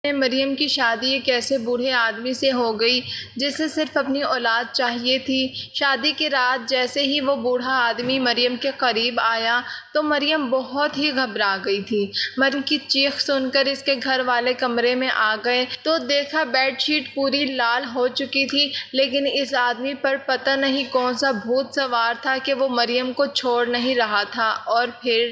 مریم کی شادی ایک ایسے بوڑھے آدمی سے ہو گئی جسے صرف اپنی اولاد چاہیے تھی۔ شادی کی رات جیسے ہی وہ بوڑھا آدمی مریم کے قریب آیا تو مریم بہت ہی گھبرا گئی تھی۔ مریم کی چیخ سن کر اس کے گھر والے کمرے میں آ گئے تو دیکھا بیڈ شیٹ پوری لال ہو چکی تھی، لیکن اس آدمی پر پتہ نہیں کون سا بھوت سوار تھا کہ وہ مریم کو چھوڑ نہیں رہا تھا۔ اور پھر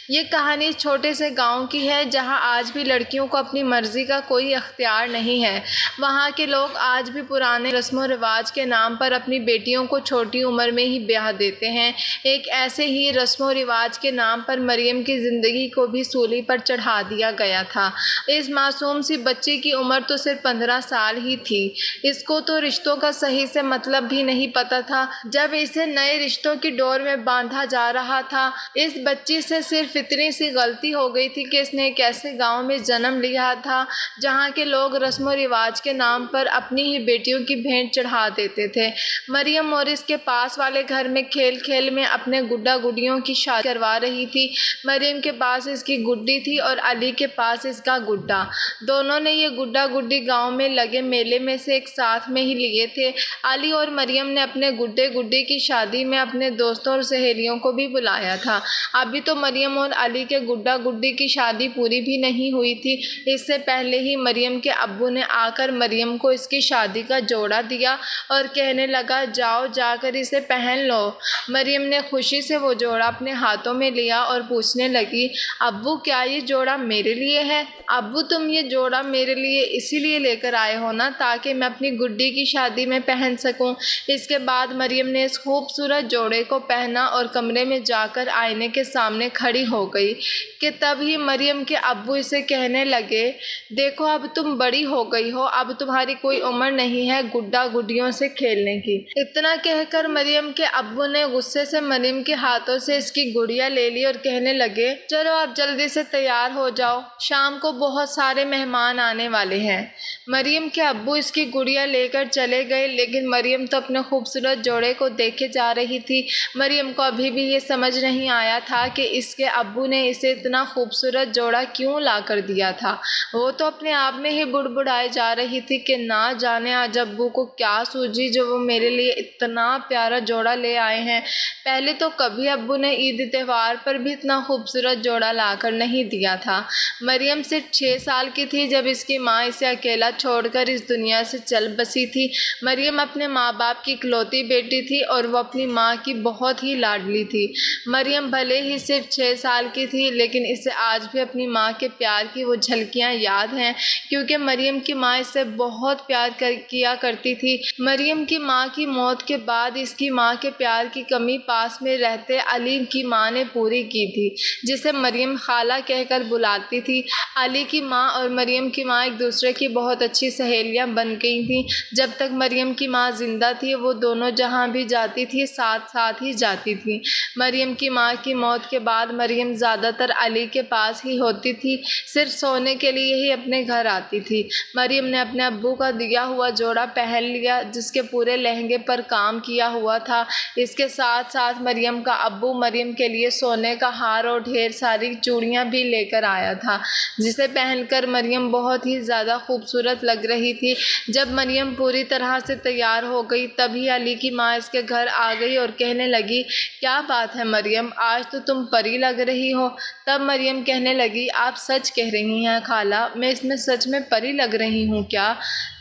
یہ کہانی چھوٹے سے گاؤں کی ہے جہاں آج بھی لڑکیوں کو اپنی مرضی کا کوئی اختیار نہیں ہے۔ وہاں کے لوگ آج بھی پرانے رسم و رواج کے نام پر اپنی بیٹیوں کو چھوٹی عمر میں ہی بیاہ دیتے ہیں۔ ایک ایسے ہی رسم و رواج کے نام پر مریم کی زندگی کو بھی سولی پر چڑھا دیا گیا تھا۔ اس معصوم سی بچی کی عمر تو صرف 15 سال ہی تھی۔ اس کو تو رشتوں کا صحیح سے مطلب بھی نہیں پتہ تھا جب اسے نئے رشتوں کی ڈور میں باندھا جا رہا تھا۔ اس بچی سے صرف اتنی سی غلطی ہو گئی تھی کہ اس نے ایک ایسے گاؤں میں جنم لیا تھا جہاں کے لوگ رسم و رواج کے نام پر اپنی ہی بیٹیوں کی بھینٹ چڑھا دیتے تھے۔ مریم اور اس کے پاس والے گھر میں کھیل کھیل میں اپنے گڈا گڈیوں کی شادی کروا رہی تھی۔ مریم کے پاس اس کی گڈی تھی اور علی کے پاس اس کا گڈا۔ دونوں نے یہ گڈا گڈی گاؤں میں لگے میلے میں سے ایک ساتھ میں ہی لیے تھے۔ علی اور مریم نے اپنے گڈے گڈی کی شادی میں اپنے دوستوں اور سہیلیوں کو بھی بلایا تھا۔ ابھی تو مریم اور علی کے گڈا گڈی کی شادی پوری بھی نہیں ہوئی تھی، اس سے پہلے ہی مریم کے ابو نے آ کر مریم کو اس کی شادی کا جوڑا دیا اور کہنے لگا جاؤ جا کر اسے پہن لو۔ مریم نے خوشی سے وہ جوڑا اپنے ہاتھوں میں لیا اور پوچھنے لگی ابو کیا یہ جوڑا میرے لیے ہے؟ ابو تم یہ جوڑا میرے لیے اسی لیے لے کر آئے ہو نا تاکہ میں اپنی گڈی کی شادی میں پہن سکوں۔ اس کے بعد مریم نے اس خوبصورت جوڑے کو پہنا اور کمرے میں جا کر آئینے کے سامنے کھڑی ہو گئی کہ تب ہی مریم کے ابو اسے کہنے لگے دیکھو اب تم بڑی ہو گئی ہو، اب تمہاری کوئی عمر نہیں ہے گڈا گڈیوں سے کھیلنے کی۔ اتنا کہہ کر مریم کے ابو نے غصے سے مریم کے ہاتھوں سے اس کی گڑیا لے لی اور کہنے لگے چلو اب جلدی سے تیار ہو جاؤ، شام کو بہت سارے مہمان آنے والے ہیں۔ مریم کے ابو اس کی گڑیا لے کر چلے گئے، لیکن مریم تو اپنے خوبصورت جوڑے کو دیکھے جا رہی تھی۔ مریم کو ابھی بھی یہ سمجھ نہیں آیا تھا کہ اس کے ابو نے اسے اتنا خوبصورت جوڑا کیوں لا کر دیا تھا۔ وہ تو اپنے آپ میں ہی بڑبڑائے جا رہی تھی کہ نہ جانے آج ابو کو کیا سوجی جو وہ میرے لیے اتنا پیارا جوڑا لے آئے ہیں۔ پہلے تو کبھی ابو نے عید تہوار پر بھی اتنا خوبصورت جوڑا لا کر نہیں دیا تھا۔ مریم صرف 6 سال کی تھی جب اس کی ماں اسے اکیلا چھوڑ کر اس دنیا سے چل بسی تھی۔ مریم اپنے ماں باپ کی اکلوتی بیٹی تھی اور وہ اپنی ماں کی بہت ہی لاڈلی تھی۔ مریم بھلے ہی صرف 6 سال کی تھی لیکن اسے آج بھی اپنی ماں کے پیار کی وہ جھلکیاں یاد ہیں، کیونکہ مریم کی ماں اس سے بہت پیار کیا کرتی تھی۔ مریم کی ماں کی موت کے بعد اس کی ماں کے پیار کی کمی پاس میں رہتے علی کی ماں نے پوری کی تھی، جسے مریم خالہ کہہ کر بلاتی تھی۔ علی کی ماں اور مریم کی ماں ایک دوسرے کی بہت اچھی سہیلیاں بن گئی تھیں۔ جب تک مریم کی ماں زندہ تھی وہ دونوں جہاں بھی جاتی تھی ساتھ ساتھ ہی جاتی تھیں۔ مریم کی ماں کی موت کے بعد مریم زیادہ تر علی کے پاس ہی ہوتی تھی، صرف سونے کے لیے ہی اپنے گھر آتی تھی۔ مریم نے اپنے ابو کا دیا ہوا جوڑا پہن لیا جس کے پورے لہنگے پر کام کیا ہوا تھا۔ اس کے ساتھ ساتھ مریم کا ابو مریم کے لیے سونے کا ہار اور ڈھیر ساری چوڑیاں بھی لے کر آیا تھا، جسے پہن کر مریم بہت ہی زیادہ خوبصورت لگ رہی تھی۔ جب مریم پوری طرح سے تیار ہو گئی تبھی علی کی ماں اس کے گھر آ گئی اور کہنے لگی کیا بات ہے مریم، آج تو تم پری لگ رہی ہو۔ تب مریم کہنے لگی آپ سچ کہہ رہی ہیں خالہ، میں اس میں سچ میں پری لگ رہی ہوں کیا؟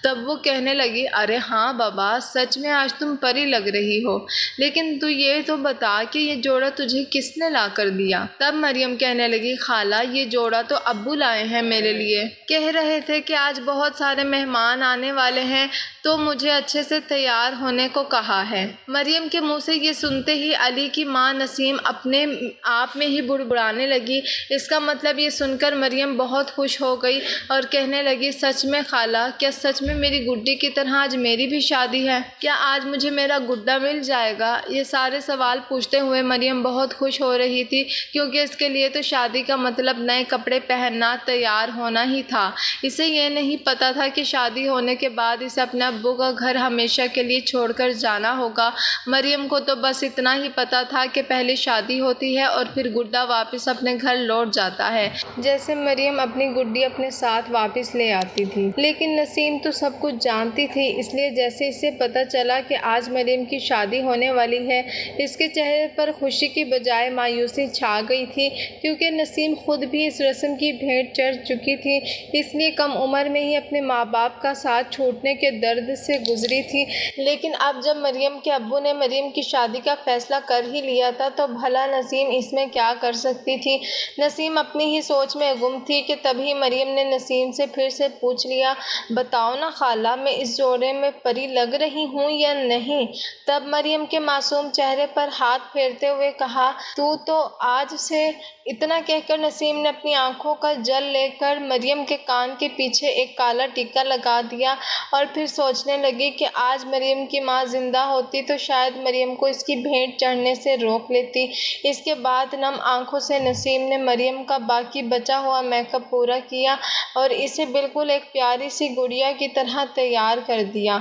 تب وہ کہنے لگی ارے ہاں بابا، سچ میں آج تم پری لگ رہی ہو، لیکن تو یہ تو بتا کہ یہ جوڑا تجھے کس نے لا کر دیا؟ تب مریم کہنے لگی خالہ یہ جوڑا تو ابو لائے ہیں میرے لیے، کہہ رہے تھے کہ آج بہت سارے مہمان آنے والے ہیں تو مجھے اچھے سے تیار ہونے کو کہا ہے۔ مریم کے منہ سے یہ سنتے ہی علی کی ماں نسیم اپنے آپ میں ہی بڑبڑانے لگی۔ اس کا مطلب یہ سن کر مریم بہت خوش ہو گئی اور کہنے لگی سچ میں خالہ، کیا سچ میں میری گڈی کی طرح آج میری بھی شادی ہے؟ کیا آج مجھے میرا گڈا مل جائے گا؟ یہ سارے سوال پوچھتے ہوئے مریم بہت خوش ہو رہی تھی، کیونکہ اس کے لیے تو شادی کا مطلب نئے کپڑے پہننا، تیار ہونا ہی تھا۔ اسے یہ نہیں پتا تھا کہ شادی ہونے کے بعد اسے اپنا ابو کا گھر ہمیشہ کے لیے چھوڑ کر جانا ہوگا۔ مریم کو تو بس اتنا ہی پتا تھا کہ پہلے شادی ہوتی ہے اور پھر گڈا واپس اپنے گھر لوٹ جاتا ہے، جیسے مریم اپنی گڈی اپنے ساتھ واپس لے آتی تھی۔ لیکن نسیم تو سب کچھ جانتی تھی، اس لیے جیسے اسے پتا چلا کہ آج مریم کی شادی ہونے والی ہے، اس کے چہرے پر خوشی کی بجائے مایوسی چھا گئی تھی، کیونکہ نسیم خود بھی اس رسم کی بھیٹ چڑھ چکی تھی، اس لیے کم عمر میں ہی اپنے ماں باپ کا ساتھ چھوڑنے کے درد سے گزری تھی۔ لیکن اب جب مریم کے ابو نے مریم کی شادی کا فیصلہ کر ہی لیا تھا تو بھلا نسیم اس میں کیا کر سکتی تھی؟ نسیم اپنی ہی سوچ میں گم تھی کہ تبھی مریم نے نسیم سے پھر سے پوچھ لیا، بتاؤ نا خالہ، میں اس جوڑے میں پری لگ رہی ہوں یا نہیں؟ تب مریم کے معصوم چہرے پر ہاتھ پھیرتے ہوئے کہا، تو آج سے۔ اتنا کہہ کر نسیم نے اپنی آنکھوں کا جل لے کر مریم کے کان کے پیچھے ایک کالا ٹیکا لگا دیا اور پھر سوچنے لگی کہ آج مریم کی ماں زندہ ہوتی تو شاید مریم کو اس کی بھیٹ چڑھنے سے روک لیتی۔ اس کے بعد نم آنکھوں سے نسیم نے مریم کا باقی بچا ہوا میک اپ پورا کیا اور اسے بالکل ایک پیاری سی گڑیا کی طرح تیار کر دیا۔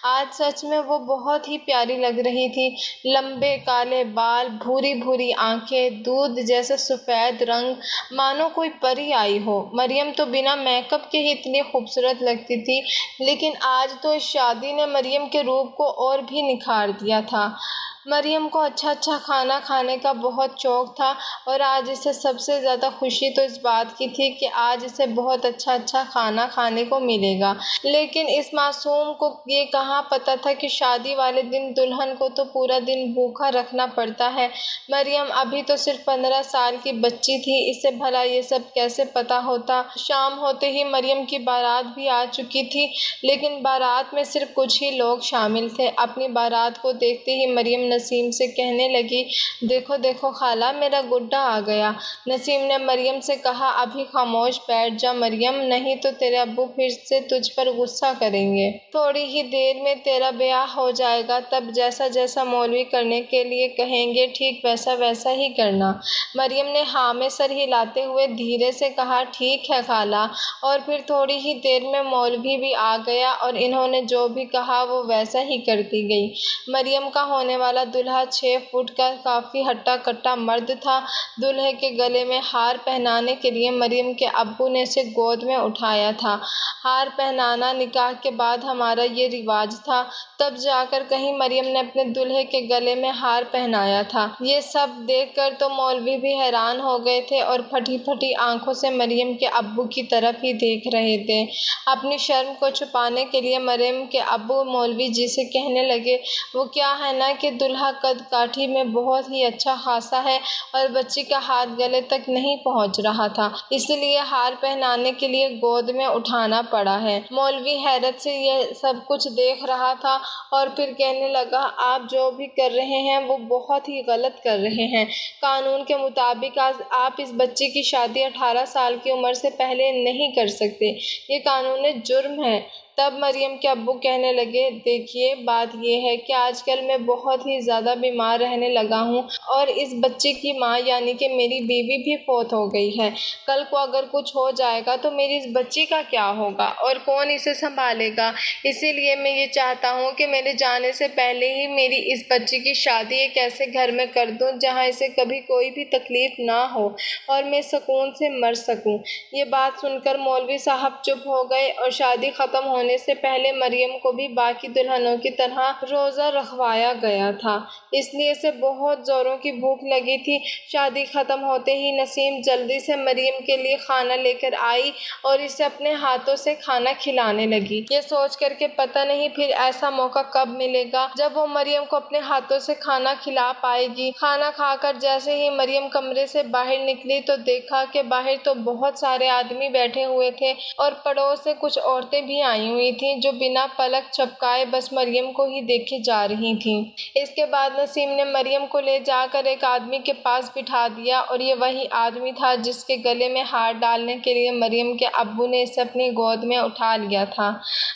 آج سچ میں وہ بہت ہی پیاری لگ رہی تھی، لمبے کالے بال، بھوری بھوری آنکھیں، دودھ جیسا سفید رنگ، مانو کوئی پری آئی ہو۔ مریم تو بنا میک اپ کے ہی اتنی خوبصورت لگتی تھی، لیکن آج تو اس شادی نے مریم کے روپ کو اور بھی نکھار دیا تھا۔ مریم کو اچھا کھانا کھانے کا بہت شوق تھا اور آج اسے سب سے زیادہ خوشی تو اس بات کی تھی کہ آج اسے بہت اچھا کھانا کھانے کو ملے گا۔ لیکن اس معصوم کو یہ کہاں پتا تھا کہ شادی والے دن دلہن کو تو پورا دن بھوکا رکھنا پڑتا ہے۔ مریم ابھی تو صرف 15 سال کی بچی تھی، اسے بھلا یہ سب کیسے پتا ہوتا؟ شام ہوتے ہی مریم کی بارات بھی آ چکی تھی، لیکن بارات میں صرف کچھ ہی لوگ شامل تھے۔ اپنی بارات کو دیکھتے ہی مریم نسیم سے کہنے لگی، دیکھو خالہ، میرا گڈا آ گیا۔ نسیم نے مریم سے کہا، ابھی خاموش بیٹھ جا مریم، نہیں تو تیرے ابو پھر سے تجھ پر غصہ کریں گے۔ تھوڑی ہی دیر میں تیرا بیاہ ہو جائے گا، تب جیسا مولوی کرنے کے لیے کہیں گے ٹھیک ویسا ہی کرنا۔ مریم نے ہاں میں سر ہلاتے ہوئے دھیرے سے کہا، ٹھیک ہے خالہ۔ اور پھر تھوڑی ہی دیر میں مولوی بھی آ گیا اور انہوں نے جو بھی کہا وہ ویسا ہی کرتی گئی۔ مریم کا ہونے والا دلہا 6 فٹ کا کافی ہٹا کٹا مرد تھا۔ دلہے کے گلے میں ہار پہنانے کے لیے مریم کے ابو نے اسے گود میں اٹھایا تھا۔ ہار پہنانا نکاح کے بعد ہمارا یہ رواج تھا، تب جا کر کہیں مریم نے اپنے دلہے کے گلے میں ہار پہنایا تھا۔ یہ سب دیکھ کر تو مولوی بھی حیران ہو گئے تھے اور پھٹی آنکھوں سے مریم کے ابو کی طرف ہی دیکھ رہے تھے۔ اپنی شرم کو چھپانے کے لیے مریم کے ابو مولوی جی سے کہنے لگے، وہ کیا ہے نا کہ دلہا قد کاٹھی میں بہت ہی اچھا خاصا ہے اور بچی کا ہاتھ گلے تک نہیں پہنچ رہا تھا، اس لیے ہار پہنانے کے لیے گود میں اٹھانا پڑا ہے۔ مولوی حیرت سے یہ سب کچھ دیکھ رہا تھا اور پھر کہنے لگا، آپ جو بھی کر رہے ہیں وہ بہت ہی غلط کر رہے ہیں۔ قانون کے مطابق آپ اس بچی کی شادی 18 سال کی عمر سے پہلے نہیں کر سکتے، یہ قانونی جرم ہے۔ تب مریم کے ابو کہنے لگے، دیکھیے بات یہ ہے کہ آج کل میں بہت ہی زیادہ بیمار رہنے لگا ہوں اور اس بچی کی ماں یعنی کہ میری بیوی بھی فوت ہو گئی ہے۔ کل کو اگر کچھ ہو جائے گا تو میری اس بچی کا کیا ہوگا اور کون اسے سنبھالے گا؟ اسی لیے میں یہ چاہتا ہوں کہ میرے جانے سے پہلے ہی میری اس بچی کی شادی ایک ایسے گھر میں کر دوں جہاں اسے کبھی کوئی بھی تکلیف نہ ہو اور میں سکون سے مر سکوں۔ یہ بات سن کر مولوی صاحب چپ ہو گئے اور شادی ختم ہونے سے پہلے مریم کو بھی باقی دلہنوں کی طرح روزہ رکھوایا گیا تھا، اس لیے اسے بہت زوروں کی بھوک لگی تھی۔ شادی ختم ہوتے ہی نسیم جلدی سے مریم کے لیے کھانا لے کر آئی اور اسے اپنے ہاتھوں سے کھانا کھلانے لگی، یہ سوچ کر کہ پتہ نہیں پھر ایسا موقع کب ملے گا جب وہ مریم کو اپنے ہاتھوں سے کھانا کھلا پائے گی۔ کھانا کھا کر جیسے ہی مریم کمرے سے باہر نکلی تو دیکھا کہ باہر تو بہت سارے آدمی بیٹھے ہوئے تھے اور پڑوس سے کچھ عورتیں بھی آئی ہوئی تھیں جو بنا پلک جھپکائے بس مریم کو ہی دیکھے جا رہی تھیں۔ اس کے بعد نسیم نے مریم کو لے جا کر ایک آدمی کے پاس بٹھا دیا اور یہ وہی آدمی تھا جس کے گلے میں ہار ڈالنے کے لیے مریم کے ابو نے اسے اپنی گود میں اٹھا لیا تھا۔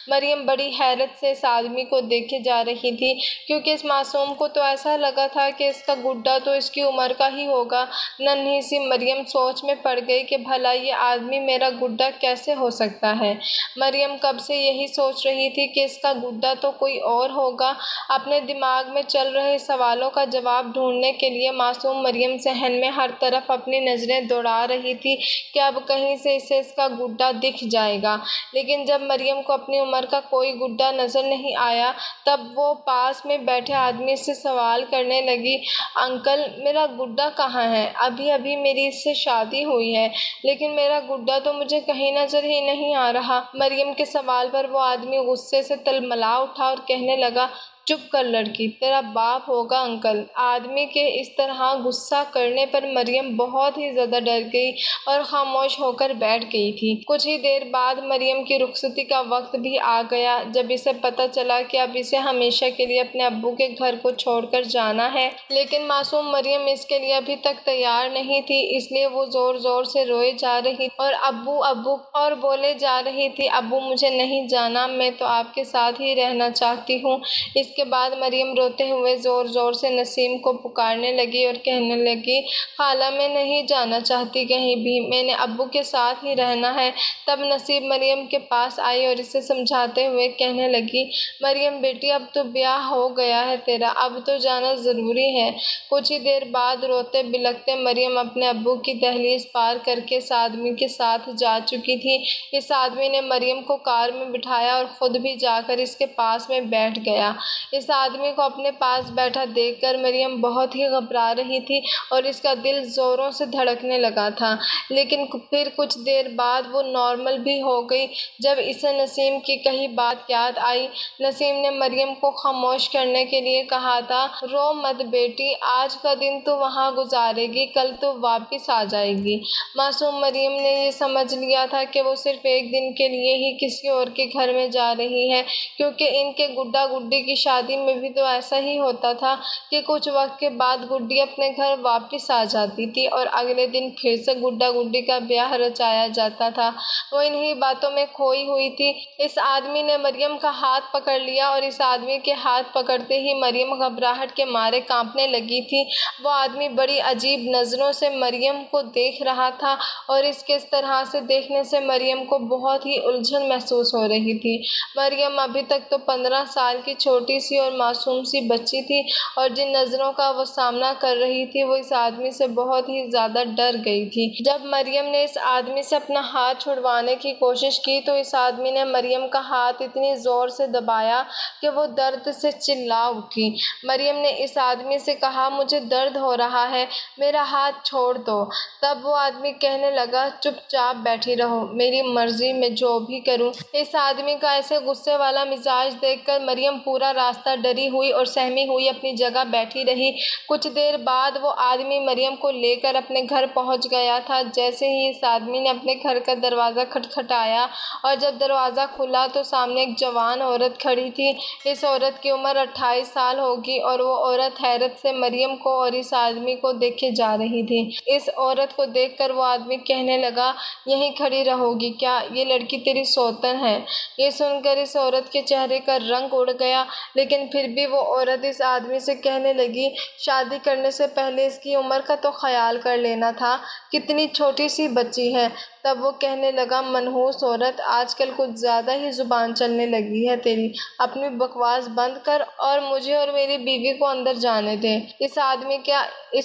مریم بڑی حیرت سے اس آدمی کو دیکھے جا رہی تھی، کیونکہ اس معصوم کو تو ایسا لگا تھا کہ اس کا گڈا تو اس کی عمر کا ہی ہوگا۔ ننھی سی مریم سوچ میں پڑ گئی کہ بھلا یہ آدمی میرا گڈا کیسے ہو سکتا ہے۔ مریم کب سے یہی سوچ رہی تھی کہ اس کا گڈا تو کوئی اور ہوگا۔ اپنے دماغ میں چل رہے سوالوں کا جواب ڈھونڈنے کے لیے معصوم مریم ذہن میں ہر طرف اپنی نظریں دوڑا رہی تھی کہ اب کہیں سے اسے اس کا گڈا دکھ جائے گا، لیکن جب مریم کو اپنی عمر کا کوئی گڈا نظر نہیں آیا تب وہ پاس میں بیٹھے آدمی سے سوال کرنے لگی، انکل میرا گڈا کہاں ہے؟ ابھی ابھی میری اس سے شادی ہوئی ہے لیکن میرا گڈا تو مجھے کہیں نظر ہی نہیں آ رہا۔ مریم کے سوال پر وہ آدمی غصے سے تلملا اٹھا اور کہنے لگا، چپ کر لڑکی، تیرا باپ ہوگا انکل۔ آدمی کے اس طرح غصہ کرنے پر مریم بہت ہی زیادہ ڈر گئی اور خاموش ہو کر بیٹھ گئی تھی۔ کچھ ہی دیر بعد مریم کی رخصتی کا وقت بھی آ گیا۔ جب اسے پتہ چلا کہ اب اسے ہمیشہ کے لیے اپنے ابو کے گھر کو چھوڑ کر جانا ہے، لیکن معصوم مریم اس کے لیے ابھی تک تیار نہیں تھی، اس لیے وہ زور زور سے روئے جا رہی اور ابو ابو اور بولے جا رہی تھی، ابو مجھے نہیں جانا، میں تو آپ کے ساتھ ہی رہنا چاہتی ہوں۔ اس کے بعد مریم روتے ہوئے زور زور سے نسیم کو پکارنے لگی اور کہنے لگی، خالہ میں نہیں جانا چاہتی کہیں بھی، میں نے ابو کے ساتھ ہی رہنا ہے۔ تب نسیم مریم کے پاس آئی اور اسے سمجھاتے ہوئے کہنے لگی، مریم بیٹی اب تو بیاہ ہو گیا ہے تیرا، اب تو جانا ضروری ہے۔ کچھ ہی دیر بعد روتے بلکتے مریم اپنے ابو کی دہلیز پار کر کے اس آدمی کے ساتھ جا چکی تھی۔ اس آدمی نے مریم کو کار میں بٹھایا اور خود بھی جا کر اس کے پاس میں بیٹھ گیا۔ اس آدمی کو اپنے پاس بیٹھا دیکھ کر مریم بہت ہی گھبرا رہی تھی اور اس کا دل زوروں سے دھڑکنے لگا تھا، لیکن پھر کچھ دیر بعد وہ نارمل بھی ہو گئی جب اسے نسیم کی کہی بات یاد آئی۔ نسیم نے مریم کو خاموش کرنے کے لیے کہا تھا، رو مت بیٹی، آج کا دن تو وہاں گزارے گی، کل تو واپس آ جائے گی۔ معصوم مریم نے یہ سمجھ لیا تھا کہ وہ صرف ایک دن کے لیے ہی کسی اور کے گھر میں جا رہی ہے، کیونکہ ان کے گڈا گڈی کی شادی میں بھی تو ایسا ہی ہوتا تھا کہ کچھ وقت کے بعد گڈی اپنے گھر واپس آ جاتی تھی اور اگلے دن پھر سے گڈا گڈی کا بیاہ رچایا جاتا تھا۔ وہ انہی باتوں میں کھوئی ہوئی تھی۔ اس آدمی نے مریم کا ہاتھ پکڑ لیا اور اس آدمی کے ہاتھ پکڑتے ہی مریم گھبراہٹ کے مارے کانپنے لگی تھی۔ وہ آدمی بڑی عجیب نظروں سے مریم کو دیکھ رہا تھا اور اس کے اس طرح سے دیکھنے سے مریم کو بہت ہی الجھن محسوس ہو رہی تھی۔ مریم ابھی تک تو 15 سال کی چھوٹی سی اور معصوم سی بچی تھی اور جن نظروں کا وہ سامنا کر رہی تھی وہ اس آدمی سے بہت ہی زیادہ ڈر گئی تھی۔ جب مریم نے اس آدمی سے اپنا ہاتھ چھڑوانے کی کوشش کی تو اس آدمی نے مریم کا ہاتھ اتنی زور سے دبایا کہ وہ درد سے چلا اٹھی۔ مریم نے اس آدمی سے کہا، مجھے درد ہو رہا ہے، میرا ہاتھ چھوڑ دو۔ تب وہ آدمی کہنے لگا، چپ چاپ بیٹھی رہو، میری مرضی، میں جو بھی کروں۔ اس آدمی کا ایسے غصے والا مزاج دیکھ کر مریم پورا راستہ ڈری ہوئی اور سہمی ہوئی اپنی جگہ بیٹھی رہی۔ کچھ دیر بعد وہ آدمی مریم کو لے کر اپنے گھر پہنچ گیا تھا۔ جیسے ہی اس آدمی نے اپنے گھر کا دروازہ کھٹکھٹایا اور جب دروازہ کھلا تو سامنے ایک جوان عورت کھڑی تھی۔ اس عورت کی عمر 28 سال ہوگی اور وہ عورت حیرت سے مریم کو اور اس آدمی کو دیکھے جا رہی تھی۔ اس عورت کو دیکھ کر وہ آدمی کہنے لگا، یہیں کھڑی رہو گی کیا؟ یہ لڑکی تیری سوتن ہے۔ یہ سن کر اس عورت کے چہرے کا رنگ اڑ گیا، لیکن پھر بھی وہ عورت اس آدمی سے کہنے لگی، شادی کرنے سے پہلے اس کی عمر کا تو خیال کر لینا تھا، کتنی چھوٹی سی بچی ہے۔ تب وہ کہنے لگا، منحوس عورت، آج کل کچھ زیادہ ہی زبان چلنے لگی ہے تیری، اپنی بکواس بند کر اور مجھے اور میری بیوی کو اندر جانے دے۔ اس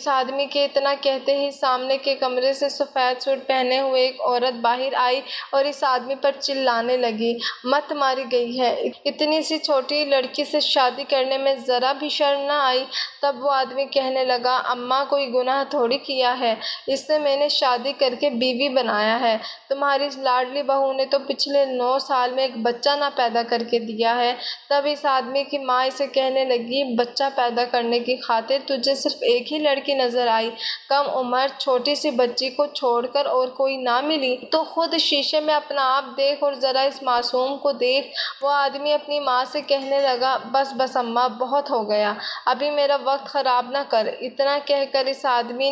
آدمی کے اتنا کہتے ہی سامنے کے کمرے سے سفید سوٹ پہنے ہوئے ایک عورت باہر آئی اور اس آدمی پر چلانے لگی، مت ماری گئی ہے، اتنی سی چھوٹی لڑکی سے شادی کرنے میں ذرا بھی شرم نہ آئی۔ تب وہ آدمی کہنے لگا، اماں کوئی گناہ تھوڑی کیا ہے، اس سے میں نے شادی کر کے بیوی بنایا ہے۔ ہے، تمہاری اس لاڈلی بہو نے تو پچھلے 9 سال میں ایک بچہ نہ پیدا کر کے دیا ہے۔ تب اس آدمی کی ماں اسے کہنے لگی، بچہ پیدا کرنے کی خاطر تجھے صرف ایک ہی لڑکی نظر آئی؟ کم عمر چھوٹی سی بچی کو چھوڑ کر اور کوئی نہ ملی؟ تو خود شیشے میں اپنا آپ دیکھ اور ذرا اس معصوم کو دیکھ۔ وہ آدمی اپنی ماں سے کہنے لگا، بس بس اماں، بہت ہو گیا، ابھی میرا وقت خراب نہ کر۔ اتنا کہہ کر اس آدمی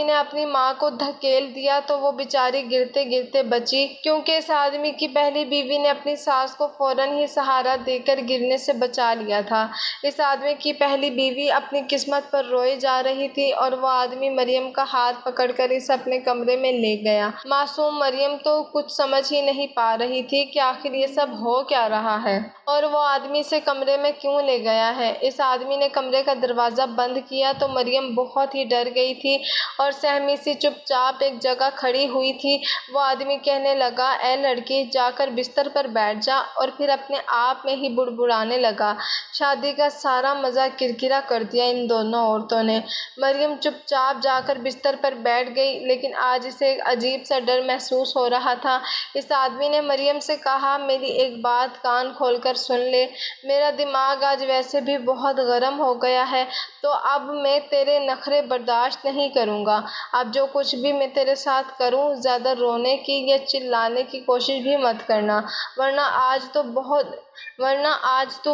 نے اپنی ماں کو دھکیل دیا تو وہ بیچاری گرتے گرتے بچی، کیونکہ اس آدمی کی پہلی بیوی نے اپنی ساس کو فوراً ہی سہارا دے کر گرنے سے بچا لیا تھا۔ اس آدمی کی پہلی بیوی اپنی قسمت پر روئے جا رہی تھی اور وہ آدمی مریم کا ہاتھ پکڑ کر اسے اپنے کمرے میں لے گیا۔ معصوم مریم تو کچھ سمجھ ہی نہیں پا رہی تھی کہ آخر یہ سب ہو کیا رہا ہے اور وہ آدمی سے کمرے میں کیوں لے گیا ہے۔ اس آدمی نے کمرے کا دروازہ بند کیا تو مریم بہت ہی ڈر گئی تھی اور سہمی سی چپ چاپ ایک جگہ کھڑی ہوئی تھی۔ وہ آدمی کہنے لگا، اے لڑکی، جا کر بستر پر بیٹھ جا، اور پھر اپنے آپ میں ہی بڑبڑانے لگا۔ شادی کا سارا مزہ کرکرا کر دیا ان دونوں عورتوں نے۔ مریم چپ چاپ جا کر بستر پر بیٹھ گئی، لیکن آج اسے ایک عجیب سا ڈر محسوس ہو رہا تھا۔ اس آدمی نے مریم سے کہا، میری ایک بات کان کھول کر سن لے، میرا دماغ آج ویسے بھی بہت گرم ہو گیا ہے، تو اب میں تیرے نخرے برداشت نہیں کروں گا۔ اب جو کچھ بھی میں تیرے ساتھ کروں، زیادہ رونے کی یا چلانے کی کوشش بھی مت کرنا، ورنہ آج تو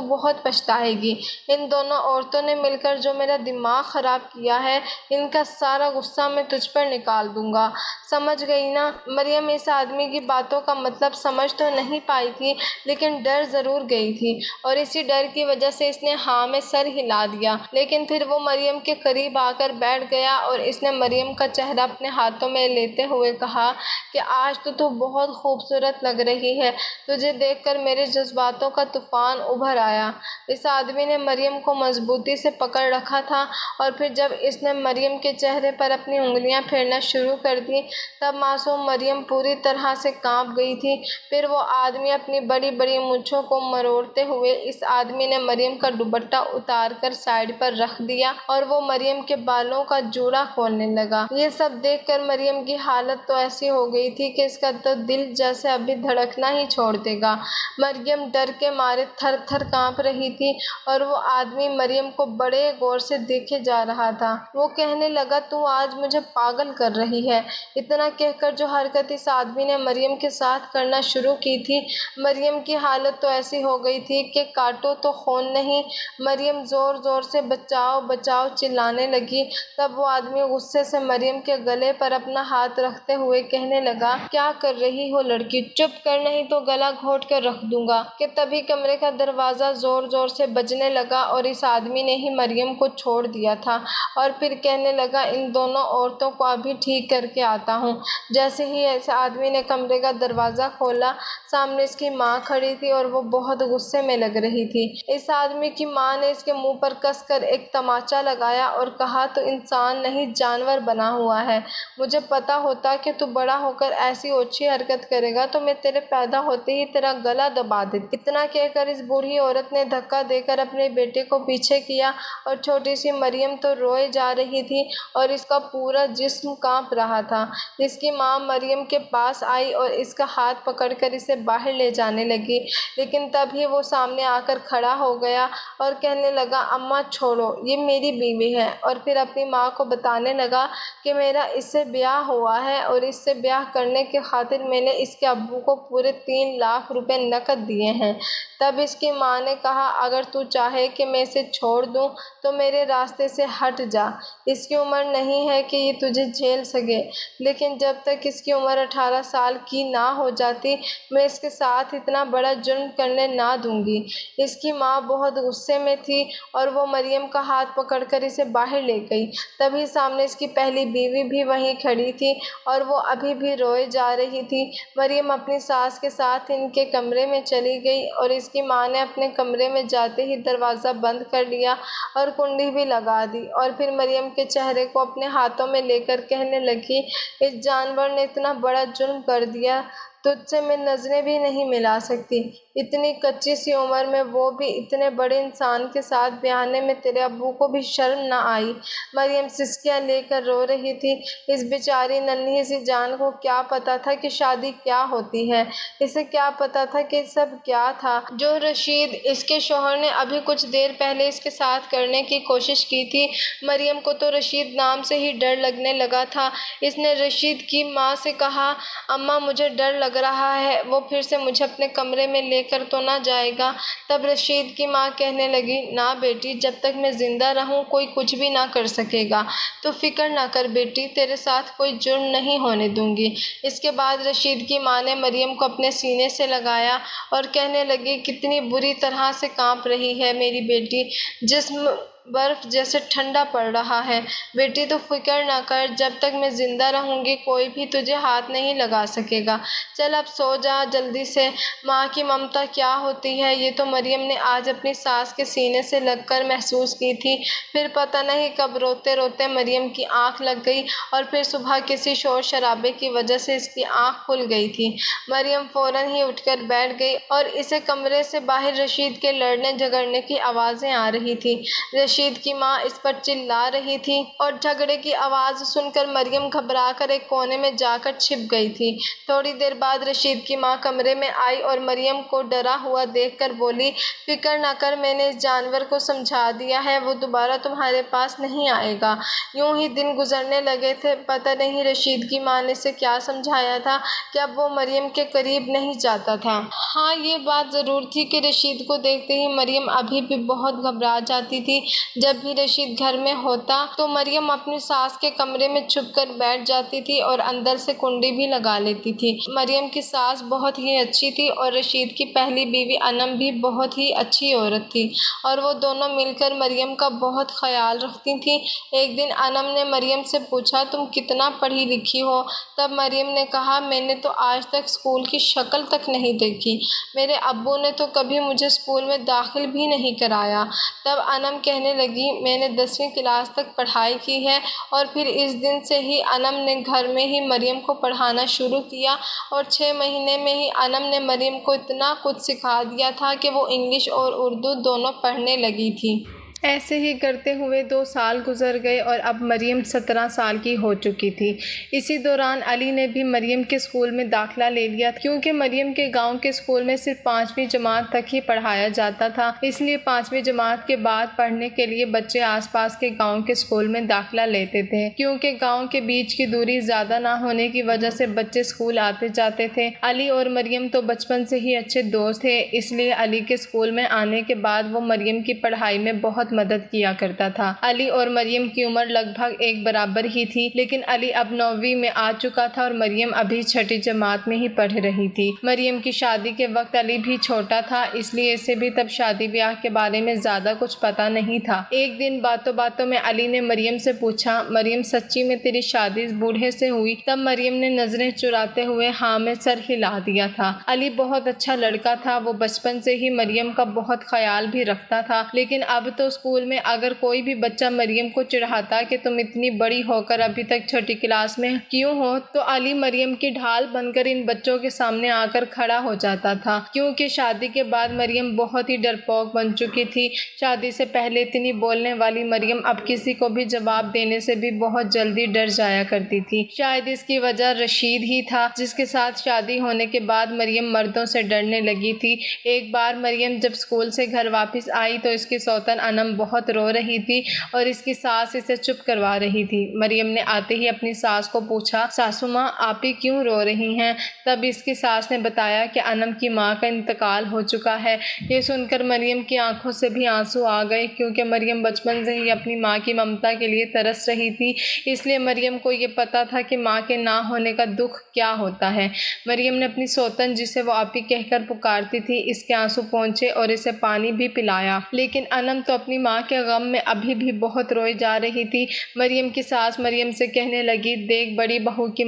بہت پچھتائے گی۔ ان دونوں عورتوں نے مل کر جو میرا دماغ خراب کیا ہے، ان کا سارا غصہ میں تجھ پر نکال دوں گا، سمجھ گئی نا؟ مریم اس آدمی کی باتوں کا مطلب سمجھ تو نہیں پائی تھی، لیکن ڈر ضرور گئی تھی، اور اسی ڈر کی وجہ سے اس نے ہاں میں سر ہلا دیا۔ لیکن پھر وہ مریم کے قریب آ کر بیٹھ گیا اور اس نے مریم کا چہرہ اپنے ہاتھوں میں لیتے ہوئے کہا کہ آج تو بہت خوبصورت لگ رہی ہے، تجھے دیکھ کر میرے جذباتوں کا طوفان ابھر آیا۔ اس آدمی نے مریم کو مضبوطی سے پکڑ رکھا تھا، اور پھر جب اس نے مریم کے چہرے پر اپنی انگلیاں پھیرنا شروع کر دی، تب معصوم مریم پوری طرح سے کانپ گئی تھی۔ پھر وہ آدمی اپنی بڑی بڑی مونچھوں کو مروڑتے ہوئے، اس آدمی نے مریم کا دوپٹہ اتار کر سائیڈ پر رکھ دیا اور وہ مریم کے بالوں کا جوڑا کھولنے لگا۔ یہ سب دیکھ کر مریم کی حالت تو ایسی ہو گئی تھی کہ اس کا تو دل جیسے ابھی دھڑکنا ہی چھوڑ دے گا۔ مریم ڈر کے مارے تھر تھر کانپ رہی تھی اور وہ آدمی مریم کو بڑے غور سے دیکھے جا رہا تھا۔ وہ کہنے لگا، تو آج مجھے پاگل کر رہی ہے۔ اتنا کہہ کر جو حرکت اس آدمی نے مریم کے ساتھ کرنا شروع کی تھی، مریم کی حالت تو ایسی ہو گئی تھی کہ کاٹو تو خون نہیں۔ مریم زور زور سے بچاؤ بچاؤ چلانے لگی۔ تب وہ آدمی غصے سے مریم کے گلے پر اپنا ہاتھ رکھتے ہوئے کہنے لگا، کیا کر رہی ہو لڑکی، چپ کر نہیں تو گلا گھونٹ کر رکھ دوں گا۔ کہ تبھی کمرے کا دروازہ زور زور سے بجنے لگا اور اس آدمی نے ہی مریم کو چھوڑ دیا تھا، اور پھر کہنے لگا، ان دونوں عورتوں کو ابھی ٹھیک کر کے آتا ہوں۔ جیسے ہی اس آدمی نے کمرے کا دروازہ کھولا، سامنے اس کی ماں کھڑی تھی اور وہ بہت غصے میں لگ رہی تھی۔ اس آدمی کی ماں نے اس کے منہ پر کس کر ایک تماچا لگایا اور کہا، تو انسان نہیں جانور بنا ہوا ہے، مجھے پتا ہوتا کہ تو بڑا ہو کر ایسی اوچھی حرکت کرے گا تو میں تیرے پیدا ہوتے ہی تیرا گلا دبا دیتی۔ اتنا کہہ کر اس بوڑھی عورت نے دھکا دے کر اپنے بیٹے کو پیچھے کیا، اور چھوٹی سی مریم تو روئے جا رہی تھی اور اس کا پورا جسم کانپ رہا تھا۔ اس کی ماں مریم کے پاس آئی اور اس کا ہاتھ پکڑ کر اسے باہر لے جانے لگی، لیکن تبھی وہ سامنے آ کر کھڑا ہو گیا اور کہنے لگا، اماں چھوڑو، یہ میری بیوی ہے۔ اور پھر اپنی ماں کو بتانے لگا کہ میرا اس سے بیاہ ہوا ہے اور اس سے بیاہ کرنے کی خاطر میں نے اس کے ابو کو پورے 3 لاکھ روپے نقد دیے ہیں۔ تب اس کی ماں نے کہا، اگر تو چاہے کہ میں اسے چھوڑ دوں تو میرے راستے سے ہٹ جا، اس کی عمر نہیں ہے کہ یہ تجھے جھیل سکے، لیکن جب تک اس کی عمر 18 سال کی نہ ہو جاتی میں اس کے ساتھ اتنا بڑا جرم کرنے نہ دوں گی۔ اس کی ماں بہت غصے میں تھی اور وہ مریم کا ہاتھ پکڑ کر اسے باہر لے گئی۔ تبھی سامنے اس کی پہلی بیوی بھی وہیں کھڑی تھی اور وہ ابھی بھی روئے جا رہی تھی۔ مریم اپنی ساس کے ساتھ ان کے کمرے میں چلی گئی اور اس کی ماں نے اپنے کمرے میں جاتے ہی دروازہ بند کر لیا اور کنڈی بھی لگا دی، اور پھر مریم کے چہرے کو اپنے ہاتھوں میں لے کر کہنے لگی، اس جانور نے اتنا بڑا جرم کر دیا تجھ سے میں نظریں بھی نہیں ملا سکتی۔ اتنی کچی سی عمر میں وہ بھی اتنے بڑے انسان کے ساتھ بیانے میں تیرے ابو کو بھی شرم نہ آئی؟ مریم سسکیاں لے کر رو رہی تھی۔ اس بیچاری ننھی سی جان کو کیا پتا تھا کہ شادی کیا ہوتی ہے، اسے کیا پتا تھا کہ سب کیا تھا جو رشید اس کے شوہر نے ابھی کچھ دیر پہلے اس کے ساتھ کرنے کی کوشش کی تھی۔ مریم کو تو رشید نام سے ہی ڈر لگنے لگا تھا۔ اس نے رشید کی ماں سے کہا، اماں مجھے ڈر لگ رہا ہے، وہ پھر سے مجھے اپنے کمرے میں لے کر تو نہ جائے گا؟ تب رشید کی ماں کہنے لگی، نہ بیٹی، جب تک میں زندہ رہوں کوئی کچھ بھی نہ کر سکے گا، تو فکر نہ کر بیٹی، تیرے ساتھ کوئی جرم نہیں ہونے دوں گی۔ اس کے بعد رشید کی ماں نے مریم کو اپنے سینے سے لگایا اور کہنے لگی، کتنی بری طرح سے کانپ رہی ہے میری بیٹی، جسم برف جیسے ٹھنڈا پڑ رہا ہے۔ بیٹی تو فکر نہ کر، جب تک میں زندہ رہوں گی کوئی بھی تجھے ہاتھ نہیں لگا سکے گا۔ چل اب سو جا جلدی سے۔ ماں کی ممتا کیا ہوتی ہے یہ تو مریم نے آج اپنی ساس کے سینے سے لگ کر محسوس کی تھی۔ پھر پتہ نہیں کب روتے روتے مریم کی آنکھ لگ گئی اور پھر صبح کسی شور شرابے کی وجہ سے اس کی آنکھ کھل گئی تھی۔ مریم فوراً ہی اٹھ کر بیٹھ گئی اور اسے کمرے سے باہر رشید کے لڑنے جھگڑنے کی آوازیں آ رہی تھی۔ رشید کی ماں اس پر چلا رہی تھی اور جھگڑے کی آواز سن کر مریم گھبرا کر ایک کونے میں جا کر چھپ گئی تھی۔ تھوڑی دیر بعد رشید کی ماں کمرے میں آئی اور مریم کو ڈرا ہوا دیکھ کر بولی، فکر نہ کر، میں نے اس جانور کو سمجھا دیا ہے، وہ دوبارہ تمہارے پاس نہیں آئے گا۔ یوں ہی دن گزرنے لگے تھے۔ پتہ نہیں رشید کی ماں نے اسے کیا سمجھایا تھا کہ اب وہ مریم کے قریب نہیں جاتا تھا۔ ہاں یہ بات ضرور تھی کہ رشید کو دیکھتے ہی مریم ابھی بھی بہت گھبرا جاتی تھی۔ جب بھی رشید گھر میں ہوتا تو مریم اپنی ساس کے کمرے میں چھپ کر بیٹھ جاتی تھی اور اندر سے کنڈی بھی لگا لیتی تھی۔ مریم کی ساس بہت ہی اچھی تھی اور رشید کی پہلی بیوی انم بھی بہت ہی اچھی عورت تھی اور وہ دونوں مل کر مریم کا بہت خیال رکھتی تھیں۔ ایک دن انم نے مریم سے پوچھا، تم کتنا پڑھی لکھی ہو؟ تب مریم نے کہا، میں نے تو آج تک اسکول کی شکل تک نہیں دیکھی، میرے ابو نے تو کبھی مجھے اسکول میں داخل بھی نہیں کرایا۔ تب انم کہنے لگی، میں نے 10ویں کلاس تک پڑھائی کی ہے اور پھر اس دن سے ہی انم نے گھر میں ہی مریم کو پڑھانا شروع کیا اور 6 مہینے میں ہی انم نے مریم کو اتنا کچھ سکھا دیا تھا کہ وہ انگلش اور اردو دونوں پڑھنے لگی تھی۔ ایسے ہی کرتے ہوئے 2 سال گزر گئے اور اب مریم 17 سال کی ہو چکی تھی۔ اسی دوران علی نے بھی مریم کے اسکول میں داخلہ لے لیا کیونکہ مریم کے گاؤں کے اسکول میں صرف 5ویں جماعت تک ہی پڑھایا جاتا تھا، اس لیے 5ویں جماعت کے بعد پڑھنے کے لیے بچے آس پاس کے گاؤں کے اسکول میں داخلہ لیتے تھے۔ کیونکہ گاؤں کے بیچ کی دوری زیادہ نہ ہونے کی وجہ سے بچے اسکول آتے جاتے تھے۔ علی اور مریم تو بچپن سے ہی اچھے دوست تھے، اس لیے علی کے اسکول میں آنے کے بعد وہ مریم کی پڑھائی میں بہت مدد کیا کرتا تھا۔ علی اور مریم کی عمر لگ بھگ ایک برابر ہی تھی، لیکن علی اب 9ویں میں آ چکا تھا اور مریم ابھی 6ٹھی جماعت میں ہی پڑھ رہی تھی۔ مریم کی شادی کے وقت علی بھی چھوٹا تھا، اس لیے اسے بھی تب شادی بیاہ کے بارے میں زیادہ کچھ پتا نہیں تھا۔ ایک دن باتوں باتوں میں علی نے مریم سے پوچھا، مریم سچی میں تیری شادی اس بوڑھے سے ہوئی؟ تب مریم نے نظریں چراتے ہوئے ہاں میں سر ہلا دیا تھا۔ علی بہت اچھا لڑکا تھا، وہ بچپن سے ہی مریم کا بہت خیال بھی رکھتا تھا، لیکن اب تو اسکول میں اگر کوئی بھی بچہ مریم کو چڑھاتا کہ تم اتنی بڑی ہو کر ابھی تک 6ٹھی کلاس میں کیوں ہو، تو علی مریم کی ڈھال بن کر ان بچوں کے سامنے آ کر کھڑا ہو جاتا تھا۔ کیونکہ شادی کے بعد مریم بہت ہی ڈرپوک بن چکی تھی۔ شادی سے پہلے اتنی بولنے والی مریم اب کسی کو بھی جواب دینے سے بھی بہت جلدی ڈر جایا کرتی تھی۔ شاید اس کی وجہ رشید ہی تھا، جس کے ساتھ شادی ہونے کے بعد مریم مردوں سے ڈرنے لگی تھی۔ ایک بار مریم جب اسکول سے گھر واپس آئی تو اس کی سوتن انم بہت رو رہی تھی اور اس کی ساس اسے چپ کروا رہی تھی۔ مریم نے آتے ہی اپنی ساس کو پوچھا، ساسو ماں آپ ہی کیوں رو رہی ہیں؟ تب اس کی ساس نے بتایا کہ انم کی ماں کا انتقال ہو چکا ہے۔ یہ سن کر مریم کی آنکھوں سے بھی آنسو آ گئے، کیونکہ مریم بچپن سے ہی اپنی ماں کی ممتا کے لیے ترس رہی تھی، اس لیے مریم کو یہ پتا تھا کہ ماں کے نہ ہونے کا دکھ کیا ہوتا ہے۔ مریم نے اپنی سوتن، جسے وہ آپی کہہ کر پکارتی تھی، اس کے آنسو پونچھے اور اسے پانی بھی پلایا، لیکن انم تو اپنی ماں کے غم میں ابھی بھی بہت روئی جا رہی تھی۔ مریم کی ساس مریم سے کہنے لگی، دیکھ بڑی بہو کی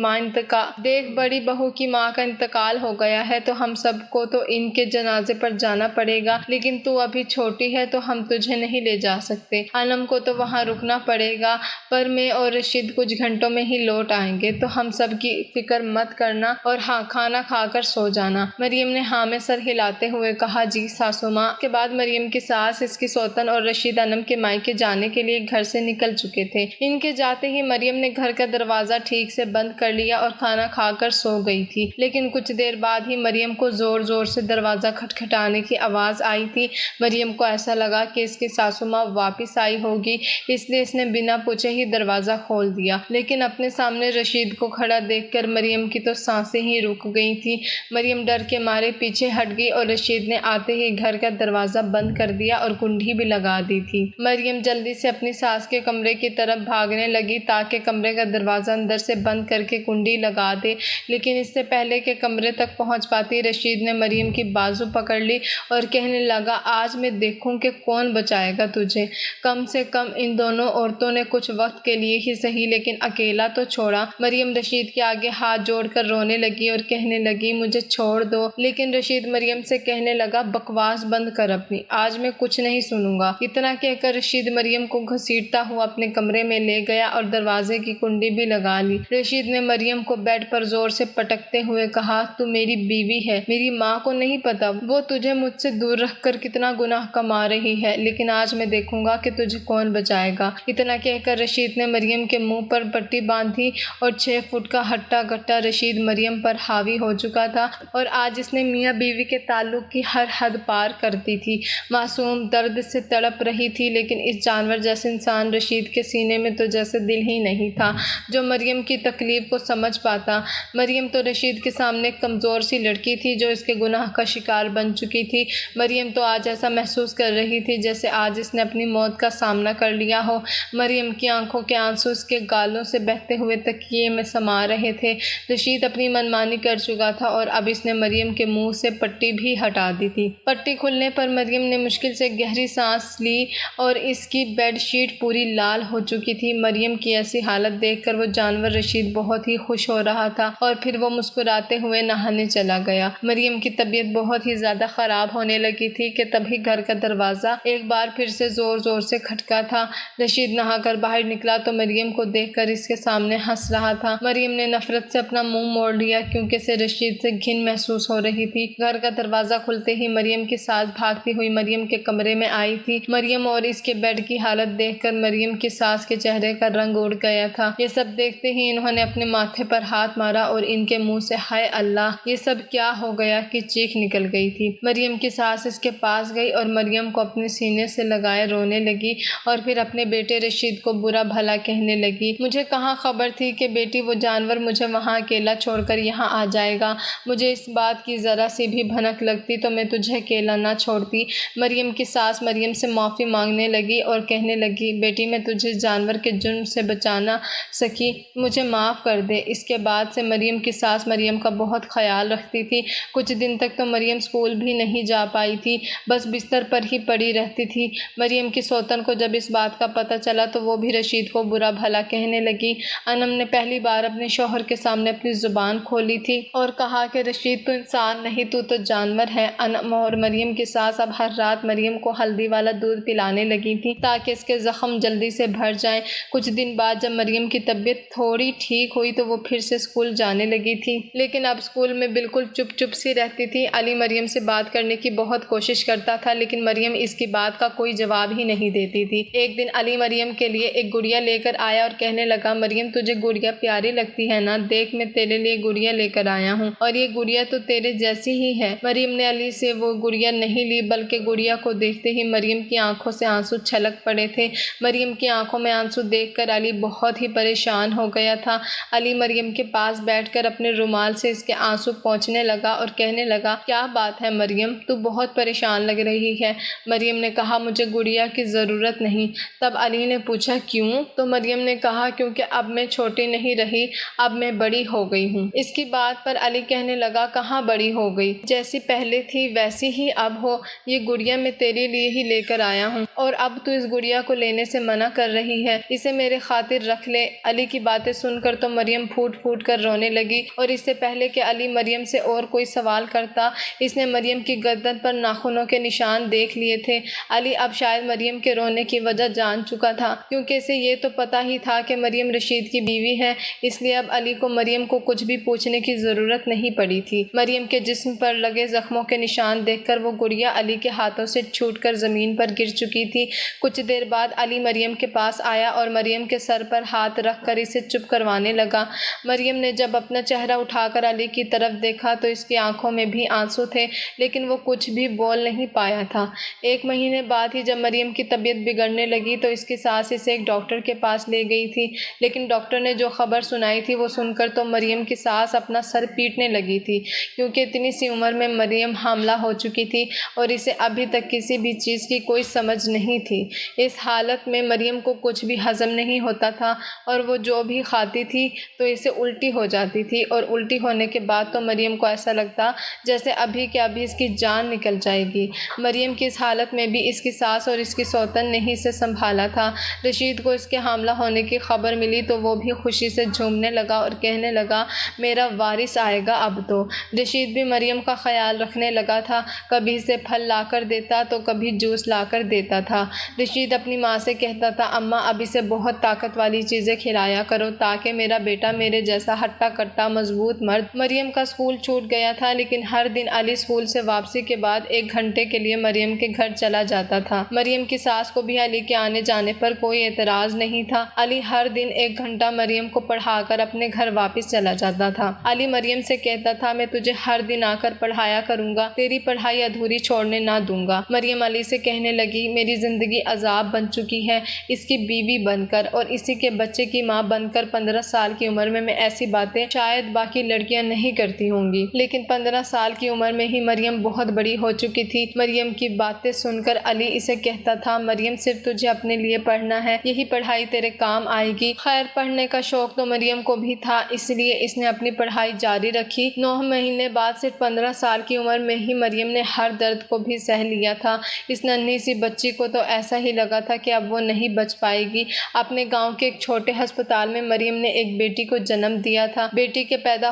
ماں کا انتقال ہو گیا ہے تو ہم سب کو تو ان کے جنازے پر جانا پڑے گا، لیکن تو ابھی چھوٹی ہے تو ہم تجھے نہیں لے جا سکتے۔ انم کو تو وہاں رکنا پڑے گا، پر میں اور رشید کچھ گھنٹوں میں ہی لوٹ آئیں گے، تو ہم سب کی فکر مت کرنا اور کھانا کھا کر سو جانا۔ مریم نے ہاں میں سر ہلاتے ہوئے کہا، جی ساسو ماں۔ اس کے بعد مریم کی ساس، اس کی سوتن اور رشید انم کے مائکے جانے کے لیے گھر سے نکل چکے تھے۔ ان کے جاتے ہی مریم نے گھر کا دروازہ ٹھیک سے بند کر لیا اور کھانا کھا کر سو گئی تھی، لیکن کچھ دیر بعد ہی مریم کو زور زور سے دروازہ کھٹکھٹانے کی آواز آئی تھی۔ مریم کو ایسا لگا کہ اس کی ساسو ماں واپس آئی ہوگی، اس لیے اس نے بنا پوچھے ہی دروازہ کھول دیا، لیکن اپنے سامنے رشید کو کھڑا دیکھ کر مریم کی تو سانسیں ہی رک گئی تھیں۔ مریم ڈر کے مارے پیچھے ہٹ گئی اور رشید نے آتے ہی گھر کا دروازہ بند کر دیا اور کنڈی بھی لگا دی تھی۔ مریم جلدی سے اپنی ساس کے کمرے کی طرف بھاگنے لگی تاکہ کمرے کا دروازہ اندر سے بند کر کے کنڈی لگا دے، لیکن اس سے پہلے کہ کمرے تک پہنچ پاتی رشید نے مریم کی بازو پکڑ لی اور کہنے لگا، آج میں دیکھوں کہ کون بچائے گا تجھے۔ کم سے کم ان دونوں عورتوں نے کچھ وقت کے لیے ہی صحیح لیکن اکیلا تو چھوڑا۔ مریم رشید کے آگے ہاتھ جوڑ کر رونے لگی اور کہنے لگی، مجھے چھوڑ دو، لیکن رشید مریم سے کہنے لگا، بکواس بند کر اپنی، آج میں کچھ نہیں سنوں گا۔ اتنا کہہ کر رشید مریم کو گھسیٹتا ہوا اپنے کمرے میں لے گیا اور دروازے کی کنڈی بھی لگا لی۔ رشید نے مریم کو بیڈ پر زور سے پٹکتے ہوئے کہا، تو میری بیوی ہے، میری ماں کو نہیں پتا وہ تجھے مجھ سے دور رکھ کر کتنا گناہ کما رہی ہے، لیکن آج میں دیکھوں گا کہ تجھے کون بچائے گا۔ اتنا کہہ کر رشید نے مریم کے منہ پر پٹی باندھی اور 6 فٹ کا ہٹا گٹا رشید مریم پر حاوی ہو چکا تھا اور آج اس نے میاں بیوی کے تعلق کی ہر حد پار کر دی تھی۔ معصوم درد سے تڑپ رہی تھی، لیکن اس جانور جیسے انسان رشید کے سینے میں تو جیسے دل ہی نہیں تھا جو مریم کی تکلیف کو سمجھ پاتا۔ مریم تو رشید کے سامنے کمزور سی لڑکی تھی جو اس کے گناہ کا شکار بن چکی تھی۔ مریم تو آج ایسا محسوس کر رہی تھی جیسے آج اس نے اپنی موت کا سامنا کر لیا ہو۔ مریم کی آنکھوں کے آنسو اس کے گالوں سے بہتے ہوئے تکیے میں سما رہے تھے۔ رشید اپنی منمانی کر چکا تھا اور اب اس نے مریم کے منہ سے پٹی بھی ہٹا دی تھی۔ پٹی کھلنے پر مریم نے مشکل سے گہری سانس لی اور اس کی بیڈ شیٹ پوری لال ہو چکی تھی۔ مریم کی ایسی حالت دیکھ کر وہ جانور رشید بہت ہی خوش ہو رہا تھا اور پھر وہ مسکراتے ہوئے نہانے چلا گیا۔ مریم کی طبیعت بہت ہی زیادہ خراب ہونے لگی تھی کہ تبھی گھر کا دروازہ ایک بار پھر سے زور زور سے کھٹکا تھا۔ رشید نہا کر باہر نکلا تو مریم کو دیکھ کر اس کے سامنے ہنس رہا تھا۔ مریم نے نفرت سے اپنا منہ موڑ لیا کیونکہ اسے رشید سے گھن محسوس ہو رہی تھی۔ گھر کا دروازہ کھلتے ہی مریم کی ساس بھاگتی ہوئی مریم کے کمرے میں آئی تھی۔ مریم اور اس کے بیڈ کی حالت دیکھ کر مریم کی ساس کے چہرے کا رنگ اڑ گیا تھا۔ یہ سب دیکھتے ہی انہوں نے اپنے ماتھے پر ہاتھ مارا اور ان کے منہ سے ہائے اللہ یہ سب کیا ہو گیا کی چیخ نکل گئی تھی۔ مریم کی ساس اس کے پاس گئی اور مریم کو اپنے سینے سے لگائے رونے لگی اور پھر اپنے بیٹے رشید کو برا بھلا کہنے لگی، مجھے کہاں خبر تھی کہ بیٹی وہ جانور مجھے وہاں اکیلا چھوڑ کر یہاں آ جائے گا۔ مجھے اس بات کی ذرا سی بھی بھنک لگتی تو میں تجھے اکیلا نہ چھوڑتی۔ مریم کی ساس مریم سے معافی مانگنے لگی اور کہنے لگی، بیٹی میں تجھے جانور کے جرم سے بچا نہ سکی، مجھے معاف کر دے۔ اس کے بعد سے مریم کی ساس مریم کا بہت خیال رکھتی تھی۔ کچھ دن تک تو مریم اسکول بھی نہیں جا پائی تھی، بس بستر پر ہی پڑی رہتی تھی۔ مریم کی سوتن کو جب اس بات کا پتہ چلا تو وہ بھی رشید کو برا بھلا کہنے لگی۔ انم نے پہلی بار اپنے شوہر کے سامنے اپنی زبان کھولی تھی اور کہا کہ رشید تو انسان نہیں تو جانور ہے۔ انم اور مریم کی ساس اب ہر رات مریم کو ہلدی والا دودھ پلانے لگی تھی تاکہ اس کے زخم جلدی سے بھر جائیں۔ کچھ دن بعد جب مریم کی طبیعت تھوڑی ٹھیک ہوئی تو وہ پھر سے اسکول جانے لگی تھی، لیکن اب اسکول میں بالکل چپ چپ سی رہتی تھی۔ علی مریم سے بات کرنے کی بہت کوشش کرتا تھا لیکن مریم اس کی بات کا کوئی جواب ہی نہیں دیتی تھی۔ ایک دن علی مریم کے لیے ایک گڑیا لے کر آیا اور کہنے لگا، مریم تجھے گڑیا پیاری لگتی ہے نا، دیکھ میں تیرے لیے گڑیا لے کر آیا ہوں اور یہ گڑیا تو تیرے جیسی ہی ہے۔ مریم نے علی سے وہ گڑیا نہیں لی بلکہ گڑیا کو دیکھتے ہی مریم کی آنکھوں سے آنسو چھلک پڑے تھے۔ مریم کی آنکھوں میں آنسو دیکھ کر علی بہت ہی پریشان ہو گیا تھا۔ علی مریم کے پاس بیٹھ کر اپنے رومال سے اس کے آنسو پونچھنے لگا اور کہنے لگا، کیا بات ہے مریم، تو بہت پریشان لگ رہی ہے۔ مریم نے کہا، مجھے گڑیا کی ضرورت نہیں۔ تب علی نے پوچھا، کیوں؟ تو مریم نے کہا، کیونکہ اب میں چھوٹی نہیں رہی، اب میں بڑی ہو گئی ہوں۔ اس کی بات پر علی کہنے لگا، کہاں بڑی ہو گئی، جیسی پہلے تھی ویسی ہی اب ہو، یہ گڑیا میں تیرے لیے ہی لے کر آیا ہوں اور اب تو اس گڑیا کو لینے سے منع کر رہی ہے، اسے میرے خاطر رکھ لے۔ علی کی باتیں سن کر تو مریم پھوٹ پھوٹ کر رونے لگی، اور اس سے پہلے کہ علی مریم سے اور کوئی سوال کرتا، اس نے مریم کی گردن پر ناخنوں کے نشان دیکھ لیے تھے۔ علی اب شاید مریم کے رونے کی وجہ جان چکا تھا، کیونکہ اسے یہ تو پتہ ہی تھا کہ مریم رشید کی بیوی ہے، اس لیے اب علی کو مریم کو کچھ بھی پوچھنے کی ضرورت نہیں پڑی تھی۔ مریم کے جسم پر لگے زخموں کے نشان دیکھ کر وہ گڑیا علی کے ہاتھوں سے چھوٹ کر زمین پر گر چکی تھی۔ کچھ دیر بعد علی مریم کے پاس آیا اور مریم کے سر پر ہاتھ رکھ کر اسے چپ کروانے لگا۔ مریم نے جب اپنا چہرہ اٹھا کر علی کی طرف دیکھا تو اس کی آنکھوں میں بھی آنسو تھے، لیکن وہ کچھ بھی بول نہیں پایا تھا۔ 1 مہینے بعد ہی جب مریم کی طبیعت بگڑنے لگی تو اس کی ساس اسے ایک ڈاکٹر کے پاس لے گئی تھی، لیکن ڈاکٹر نے جو خبر سنائی تھی وہ سن کر تو مریم کی ساس اپنا سر پیٹنے لگی تھی، کیونکہ اتنی سی عمر میں مریم حاملہ ہو چکی تھی اور اسے ابھی تک کسی بھی چیز کی کوئی سمجھ نہیں تھی۔ اس حالت میں مریم کو کچھ بھی ہضم نہیں ہوتا تھا، اور وہ جو بھی کھاتی تھی تو اسے الٹی ہو جاتی تھی، اور الٹی ہونے کے بعد تو مریم کو ایسا لگتا جیسے ابھی کہ ابھی اس کی جان نکل جائے گی۔ مریم کی اس حالت میں بھی اس کی ساس اور اس کی سوتن نے ہی اسے سنبھالا تھا۔ رشید کو اس کے حاملہ ہونے کی خبر ملی تو وہ بھی خوشی سے جھومنے لگا اور کہنے لگا، میرا وارث آئے گا اب تو۔ رشید بھی مریم کا خیال رکھنے لگا تھا، کبھی اسے پھل لا کر دیتا تو کبھی جوس لا کر دیتا تھا۔ رشید اپنی ماں سے کہتا تھا، اماں اب اسے بہت طاقت والی چیزیں کھلایا کرو تاکہ میرا بیٹا میرے جیسا ہٹا کٹا مضبوط مرد۔ مریم کا اسکول چھوٹ گیا تھا، لیکن ہر دن علی اسکول سے واپسی کے بعد 1 گھنٹے کے لیے مریم کے گھر چلا جاتا تھا۔ مریم کی ساس کو بھی علی کے آنے جانے پر کوئی اعتراض نہیں تھا۔ علی ہر دن 1 گھنٹہ مریم کو پڑھا کر اپنے گھر واپس چلا جاتا تھا۔ علی مریم سے کہتا تھا، میں تجھے ہر دن آ کر پڑھایا کروں گا، تیری پڑھائی ادھوری چھوڑنے نہ دوں گا۔ مریم علی سے کہنے لگی، میری زندگی عذاب بن چکی ہے، اس کی بیوی بن کر اور اسی کے بچے کی ماں بن کر۔ 15 سال کی عمر میں ایسی باتیں شاید باقی لڑکیاں نہیں کرتی ہوں گی، لیکن 15 سال کی عمر میں ہی مریم بہت بڑی ہو چکی تھی۔ مریم کی باتیں سن کر علی اسے کہتا تھا، مریم صرف تجھے اپنے لیے پڑھنا ہے، یہی پڑھائی تیرے کام آئے گی۔ خیر پڑھنے کا شوق تو مریم کو بھی تھا، اس لیے اس نے اپنی پڑھائی جاری رکھی۔ 9 مہینے بعد صرف 15 سال کی عمر میں ہی مریم نے ہر درد کو بھی سہ لیا تھا۔ اس ننھی سی بچی کو تو ایسا ہی لگا تھا کہ اب وہ نہیں بچ پائے گی۔ اپنے گاؤں کے ایک چھوٹے ہسپتال میں مریم نے ایک بیٹی کو جنم دیا تھا۔ بیٹی کے پیدا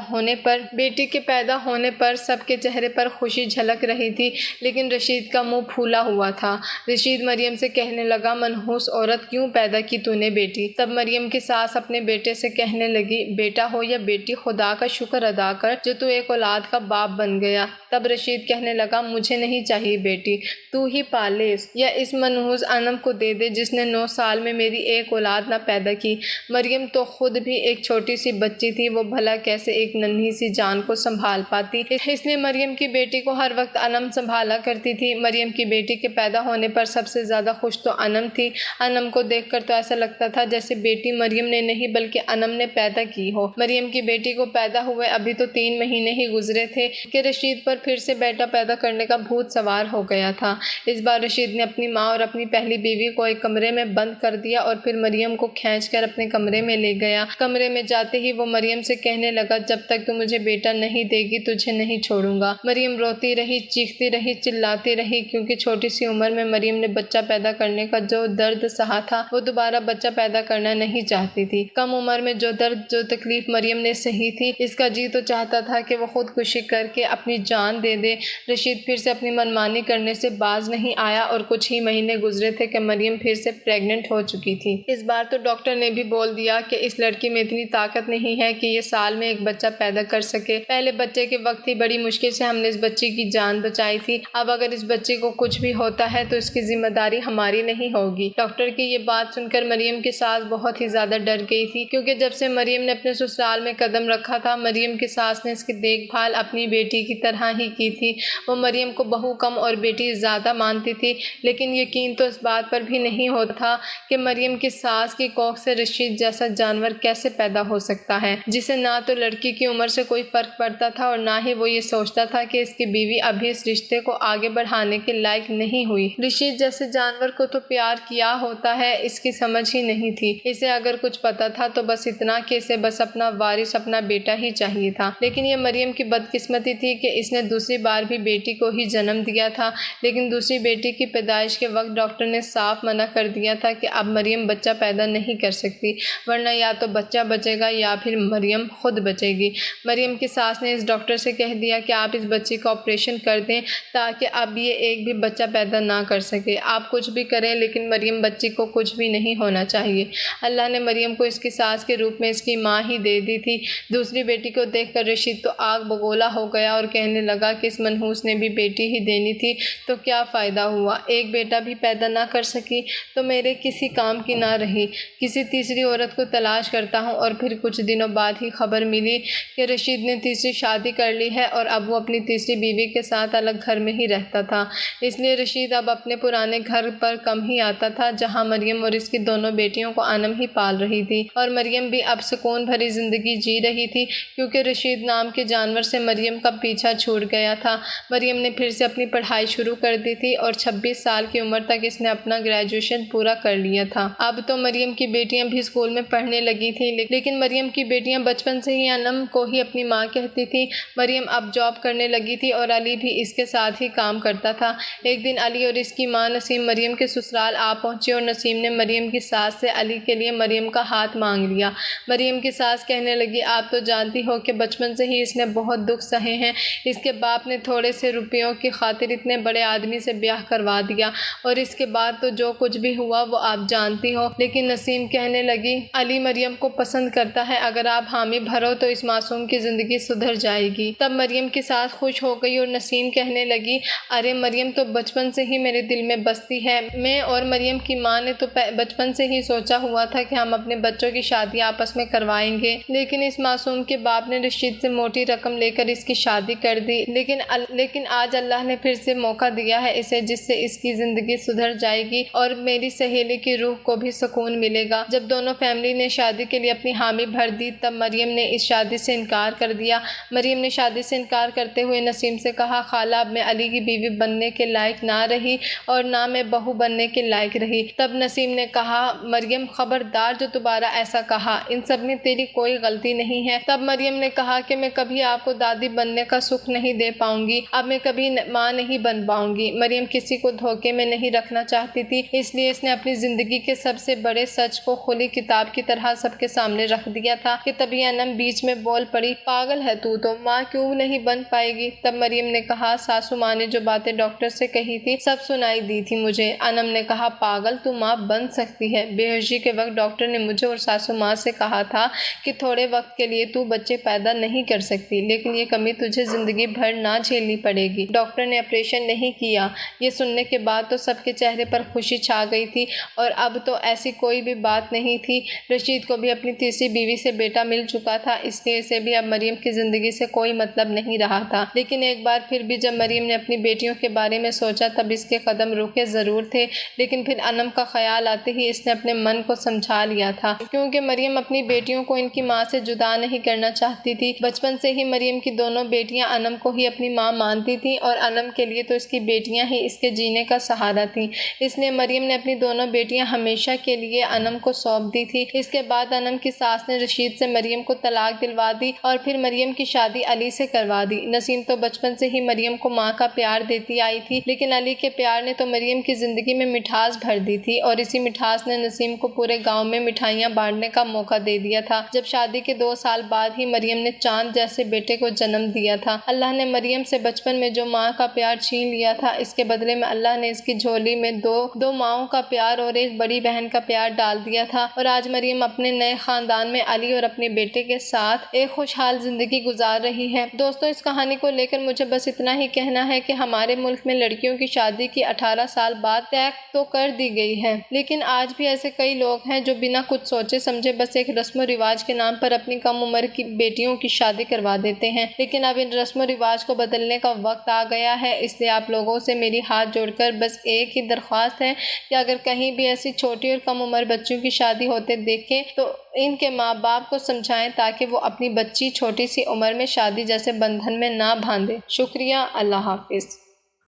ہونے پر سب کے چہرے پر خوشی جھلک رہی تھی، لیکن رشید کا منہ پھولا ہوا تھا۔ رشید مریم سے کہنے لگا، منحوس عورت، کیوں پیدا کی تو نے بیٹی؟ تب مریم کی ساس اپنے بیٹے سے کہنے لگی، بیٹا ہو یا بیٹی، خدا کا شکر ادا کر جو تو ایک اولاد کا باپ بن گیا۔ تب رشید کہنے لگا، مجھے نہیں چاہیے بیٹی، تو ہی پال لے یا اس منحوس انم کو دے دے جس نے 9 سال میں میری ایک اولاد نہ پیدا کی۔ مریم تو خود بھی ایک چھوٹی سی بچی تھی، وہ بھلا کیسے ایک ننھی سی جان کو سنبھال پاتی؟ اس لیے مریم کی بیٹی کو ہر وقت انم سنبھالا کرتی تھی۔ مریم کی بیٹی کے پیدا ہونے پر سب سے زیادہ خوش تو انم تھی۔ انم کو دیکھ کر تو ایسا لگتا تھا جیسے بیٹی مریم نے نہیں بلکہ انم نے پیدا کی ہو۔ مریم کی بیٹی کو پیدا ہوئے ابھی تو 3 مہینے ہی گزرے تھے کہ رشید پر پھر سے بیٹا پیدا کرنے کا بھوت سوار ہو گیا تھا۔ اس بار رشید نے اپنی ماں اور اپنی پہلی بیوی کو ایک کمرے میں بند کر دیا اور پھر مریم کو کھینچ کر اپنے کمرے میں لے گیا۔ کمرے میں جاتے ہی وہ مریم سے کہنے لگا، جب تک تو مجھے بیٹا نہیں دے گی تجھے نہیں چھوڑوں گا۔ مریم روتی رہی، چیختی رہی، چلاتی رہی، کیونکہ چھوٹی سی عمر میں مریم نے بچہ پیدا کرنے کا جو درد سہا تھا وہ دوبارہ بچہ پیدا کرنا نہیں چاہتی تھی۔ کم عمر میں جو درد جو تکلیف مریم نے سہی تھی، اس کا جی تو چاہتا تھا کہ وہ خودکشی کر کے اپنی جان دے دے۔ رشید پھر سے اپنی منمانی کرنے سے باز نہیں آیا اور کچھ ہی مہینے گزرے تھے کہ مریم پھر سے پریگننٹ ہو چکی تھی۔ اس بار تو ڈاکٹر نے بھی بول دیا کہ اس لڑکی میں اتنی طاقت نہیں ہے کہ یہ سال میں ایک بچہ پیدا کر سکے۔ پہلے بچے کے وقت ہی بڑی مشکل سے ہم نے اس بچی کی جان بچائی تھی، اب اگر اس بچے کو کچھ بھی ہوتا ہے تو اس کی ذمہ داری ہماری نہیں ہوگی۔ ڈاکٹر کی یہ بات سن کر مریم کی ساس بہت ہی زیادہ ڈر گئی تھی، کیونکہ جب سے مریم نے اپنے سسرال میں قدم رکھا تھا مریم کی ساس نے اس کی دیکھ بھال اپنی بیٹی کی طرح ہی کی تھی۔ وہ مریم کو بہو کم اور بیٹی زیادہ مانتی تھی، لیکن یقین تو اس بات پر بھی نہیں ہوتا تھا کہ مریم کی ساس کی کوکھ سے رشید جیسا جانور کیسے پیدا ہو سکتا ہے، جسے نہ تو لڑکی کی عمر سے کوئی فرق پڑتا تھا اور نہ ہی وہ یہ سوچتا تھا کہ اس کی بیوی ابھی اس رشتے کو آگے بڑھانے کے لائق نہیں ہوئی۔ رشید جیسے جانور کو تو پیار کیا ہوتا ہے اس کی سمجھ ہی نہیں تھی۔ اسے اگر کچھ پتا تھا تو بس اتنا کہ اسے بس اپنا وارث اپنا بیٹا ہی چاہیے تھا، لیکن یہ مریم کی بدقسمتی تھی کہ اس نے دوسری بار بھی بیٹی کو ہی جنم دیا تھا، لیکن دوسری بیٹی کی پیدائش پیدائش کے وقت ڈاکٹر نے صاف منع کر دیا تھا کہ اب مریم بچہ پیدا نہیں کر سکتی، ورنہ یا تو بچہ بچے گا یا پھر مریم خود بچے گی۔ مریم کی ساس نے اس ڈاکٹر سے کہہ دیا کہ آپ اس بچے کا آپریشن کر دیں تاکہ اب یہ ایک بھی بچہ پیدا نہ کر سکے۔ آپ کچھ بھی کریں لیکن مریم بچی کو کچھ بھی نہیں ہونا چاہیے۔ اللہ نے مریم کو اس کی ساس کے روپ میں اس کی ماں ہی دے دی تھی۔ دوسری بیٹی کو دیکھ کر رشید تو آگ بگولا ہو گیا اور کہنے لگا کہ اس منحوس نے بھی بیٹی ہی دینی تھی تو کیا فائدہ ہوا، ایک بیٹا بھی پیدا نہ کر سکی تو میرے کسی کام کی نہ رہی، کسی تیسری عورت کو تلاش کرتا ہوں۔ اور پھر کچھ دنوں بعد ہی خبر ملی کہ رشید نے تیسری شادی کر لی ہے اور اب وہ اپنی تیسری بیوی کے ساتھ الگ گھر میں ہی رہتا تھا، اس لیے رشید اب اپنے پرانے گھر پر کم ہی آتا تھا جہاں مریم اور اس کی دونوں بیٹیوں کو انم ہی پال رہی تھی، اور مریم بھی اب سکون بھری زندگی جی رہی تھی کیونکہ رشید نام کے جانور سے مریم کا پیچھا چھوٹ گیا تھا۔ مریم نے پھر سے اپنی پڑھائی شروع کر دی تھی اور 26 سال کی عمر تک اس نے اپنا گریجویشن پورا کر لیا تھا۔ اب تو مریم کی بیٹیاں بھی اسکول میں پڑھنے لگی تھیں، لیکن مریم کی بیٹیاں بچپن سے ہی انم کو ہی اپنی ماں کہتی تھیں۔ مریم اب جاب کرنے لگی تھی اور علی بھی اس کے ساتھ ہی کام کرتا تھا۔ ایک دن علی اور اس کی ماں نسیم مریم کے سسرال آ پہنچے اور نسیم نے مریم کی ساس سے علی کے لیے مریم کا ہاتھ مانگ لیا۔ مریم کی ساس کہنے لگی، آپ تو جانتی ہو کہ بچپن سے ہی اس نے بہت دکھ سہے ہیں، اس کے باپ نے تھوڑے سے روپیوں کی خاطر اتنے بڑے آدمی سے بیاہ کروا دیا اور اس کے بعد تو جو کچھ بھی ہوا وہ آپ جانتی ہو۔ لیکن نسیم کہنے لگی، علی مریم کو پسند کرتا ہے، اگر آپ حامی بھرو تو اس معصوم کی زندگی سدھر جائے گی۔ تب مریم کی ساس خوش ہو گئی اور نسیم کہنے لگی، ارے مریم تو بچپن سے ہی میرے دل میں بستی ہے، میں اور مریم کی ماں نے تو بچپن سے ہی سوچا ہوا تھا کہ ہم اپنے بچوں کی شادی آپس میں کروائیں گے، لیکن اس معصوم کے باپ نے رشید سے موٹی رقم لے کر اس کی شادی کر دی، لیکن آج اللہ نے پھر سے موقع دیا ہے اسے جس سے اس کی زندگی سدھر جائے گی اور میری سہیلی کی روح کو بھی سکون ملے گا۔ جب دونوں فیملی نے شادی کے لیے اپنی حامی بھر دی تب مریم نے اس شادی سے انکار کر دیا۔ مریم نے شادی سے انکار کرتے ہوئے نسیم سے کہا، خالہ اب میں علی کی بیوی بننے کے لائق نہ رہی اور نہ میں بہو بننے کے لائق رہی۔ تب نسیم نے کہا، مریم خبردار جو دوبارہ ایسا کہا، ان سب میں تیری کوئی غلطی نہیں ہے۔ تب مریم نے کہا کہ میں کبھی آپ کو دادی بننے کا سکھ نہیں دے پاؤں گی، اب میں کبھی ماں نہیں بن پاؤں گی۔ مریم کسی کو دھوکے میں نہیں رکھنا چاہتی تھی، اس لیے اس نے اپنی زندگی کے سب سے بڑے سچ کو کھلی کتاب کی طرح سب کے سامنے رکھ دیا تھا کہ تبھی انم بیچ میں بول پڑی، پاگل ہے تو ماں کیوں نہیں بن پائے گی؟ تب مریم نے کہا، ساسو ماں نے جو باتیں ڈاکٹر سے کہی تھی سب سنائی دی تھی مجھے۔ انم نے کہا، پاگل تو ماں بن سکتی ہے، بے ہوشی کے وقت ڈاکٹر نے مجھے اور ساسو ماں سے کہا تھا کہ تھوڑے وقت کے لیے تو بچے پیدا نہیں کر سکتی، لیکن یہ کمی تجھے زندگی بھر نہ جھیلنی پڑے گی، ڈاکٹر نے آپریشن نہیں کیا۔ یہ سننے کے بعد تو سب کے چہرے پر خوشی چھا گئی تھی اور اب تو ایسی کوئی بھی بات نہیں تھی۔ رشید کو بھی اپنی تیسری بیوی سے بیٹا مل چکا تھا، اس لیے اسے بھی اب مریم کی زندگی سے کوئی مطلب نہیں رہا تھا، لیکن ایک بار پھر بھی جب مریم نے اپنی بیٹیوں کے بارے میں سوچا تب اس کے قدم رکے ضرور تھے، لیکن پھر انم کا خیال آتے ہی اس نے اپنے من کو سمجھا لیا تھا کیونکہ مریم اپنی بیٹیوں کو ان کی ماں سے جدا نہیں کرنا چاہتی تھی۔ بچپن سے ہی مریم کی دونوں بیٹیاں انم کو ہی اپنی ماں مانتی تھیں اور انم کے لیے تو اس کی بیٹیاں ہی اس کے جینے کا سہارا تھیں، اس لیے مریم نے اپنی دونوں بیٹیاں ہمیشہ کے لیے انم کو سونپ دی تھی۔ اس کے بعد انم کی ساس نے رشید سے مریم کو طلاق دلوا دی اور پھر مریم کی شادی علی سے کروا دی۔ نسیم تو بچپن سے ہی مریم کو ماں کا پیار دیتی آئی تھی، لیکن علی کے پیار نے تو مریم کی زندگی میں مٹھاس بھر دی تھی اور اسی مٹھاس نے نسیم کو پورے گاؤں میں مٹھائیاں بانٹنے کا موقع دے دیا تھا۔ جب شادی کے 2 سال بعد ہی مریم نے چاند جیسے بیٹے کو جنم دیا تھا۔ اللہ نے مریم سے بچپن میں جو ماں کا پیار چھین لیا تھا، اس کے بدلے میں اللہ نے اس کی جھولی میں دو ماؤں کا پیار اور ایک بڑی بہن کا پیار ڈال دیا تھا، اور آج مریم اپنے نئے خاندان میں علی اور اپنے بیٹے کے ساتھ ایک خوشحال زندگی گزار رہی ہے۔ دوستوں، اس کہانی کو لے کر مجھے بس اتنا ہی کہنا ہے کہ ہمارے ملک میں لڑکیوں کی شادی کی 18 سال بعد طے تو کر دی گئی ہے، لیکن آج بھی ایسے کئی لوگ ہیں جو بنا کچھ سوچے سمجھے بس ایک رسم و رواج کے نام پر اپنی کم عمر کی بیٹیوں کی شادی کروا دیتے ہیں، لیکن اب ان رسم و رواج کو بدلنے کا وقت آ گیا ہے۔ اس لیے آپ لوگوں سے میری ہاتھ جوڑ کر بس ایک ہی درخواست ہے کہ اگر کہیں بھی ایسی چھوٹی اور کم عمر بچوں کی شادی ہوتے دیکھیں تو ان کے ماں باپ کو سمجھائیں تاکہ وہ اپنی بچی چھوٹی سی عمر میں شادی جیسے بندھن میں نہ باندھے۔ شکریہ، اللہ حافظ۔